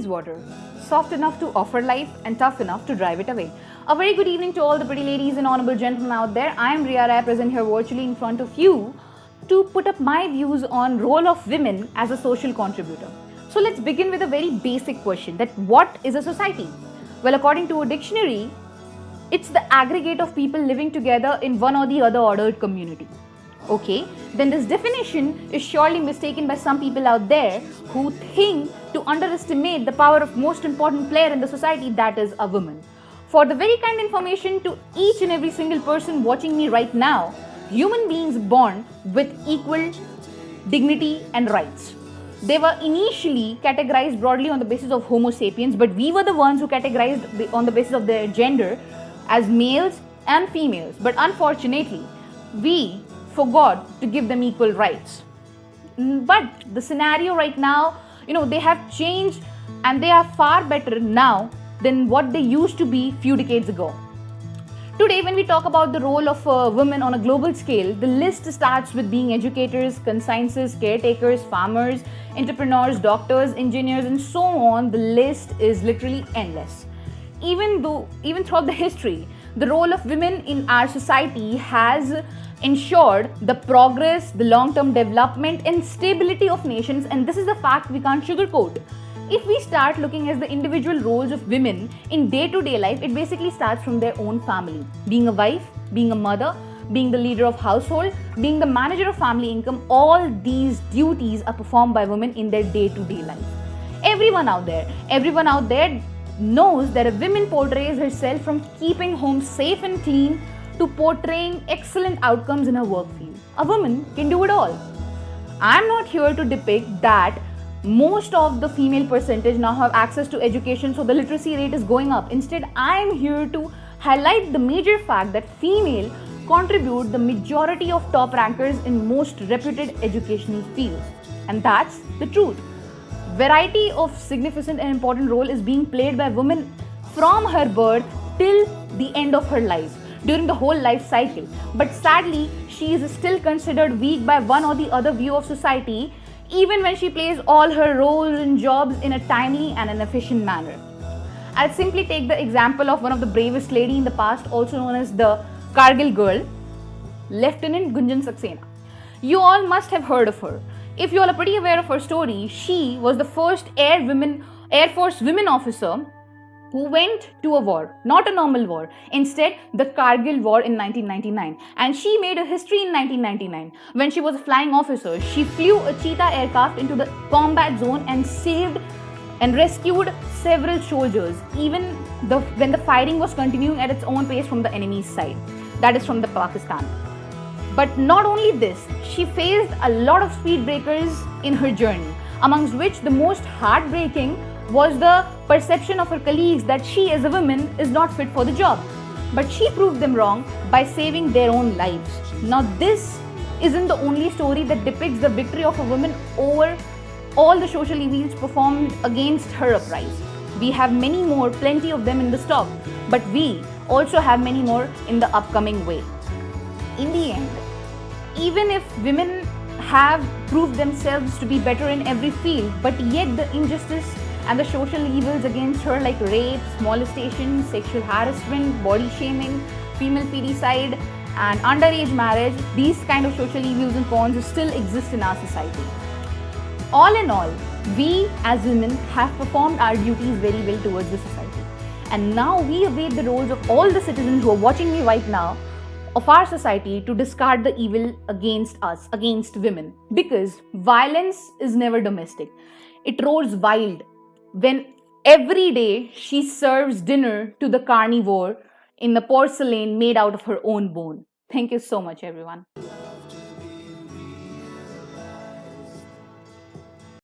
needs water, soft enough to offer life and tough enough to drive it away. A very good evening to all the pretty ladies and honorable gentlemen out there. I am Riya Rai, present here virtually in front of you to put up my views on role of women as a social contributor. So let's begin with a very basic question, that what is a society? Well, according to a dictionary, it's the aggregate of people living together in one or the other ordered community. Okay, then this definition is surely mistaken by some people out there who think to underestimate the power of most important player in the society, that is a woman. For the very kind information to each and every single person watching me right now, human beings born with equal dignity and rights. They were initially categorized broadly on the basis of Homo sapiens, but we were the ones who categorized on the basis of their gender as males and females. But unfortunately, we forgot to give them equal rights. But the scenario right now, they have changed and they are far better now than what they used to be few decades ago. Today, when we talk about the role of women on a global scale, the list starts with being educators, conscientious caretakers, farmers, entrepreneurs, doctors, engineers, and so on. The list is literally endless. Even throughout the history, the role of women in our society has ensured the progress, the long-term development and stability of nations, and this is a fact we can't sugarcoat. If we start looking at the individual roles of women in day-to-day life, it basically starts from their own family. Being a wife, being a mother, being the leader of household, being the manager of family income, all these duties are performed by women in their day-to-day life. Everyone out there knows that a woman portrays herself from keeping home safe and clean to portraying excellent outcomes in her work field. A woman can do it all. I'm not here to depict that most of the female percentage now have access to education, so the literacy rate is going up. Instead, I'm here to highlight the major fact that female contribute the majority of top rankers in most reputed educational fields. And that's the truth. Variety of significant and important role is being played by women from her birth till the end of her life, during the whole life cycle. But sadly, she is still considered weak by one or the other view of society, even when she plays all her roles and jobs in a timely and an efficient manner. I'll simply take the example of one of the bravest lady in the past, also known as the Kargil girl, Lieutenant Gunjan Saxena. You all must have heard of her. If you all are pretty aware of her story, she was the first Air Force women officer who went to a war, not a normal war, instead the Kargil war in 1999. And she made a history in 1999. When she was a flying officer, she flew a Cheetah aircraft into the combat zone and saved and rescued several soldiers, even when the fighting was continuing at its own pace from the enemy's side, that is from the Pakistan. But not only this, she faced a lot of speed breakers in her journey, amongst which the most heartbreaking was the perception of her colleagues that she as a woman is not fit for the job. But she proved them wrong by saving their own lives. Now this isn't the only story that depicts the victory of a woman over all the social evils performed against her uprise. We have many more, plenty of them in the stock, but we also have many more in the upcoming way. In the end, even if women have proved themselves to be better in every field, but yet the injustice and the social evils against her like rape, molestation, sexual harassment, body shaming, female feticide and underage marriage, these kind of social evils and cons still exist in our society. All in all, we as women have performed our duties very well towards the society. And now we await the roles of all the citizens who are watching me right now of our society to discard the evil against us, against women. Because violence is never domestic. It roars wild when every day she serves dinner to the carnivore in the porcelain made out of her own bone. Thank you so much, everyone.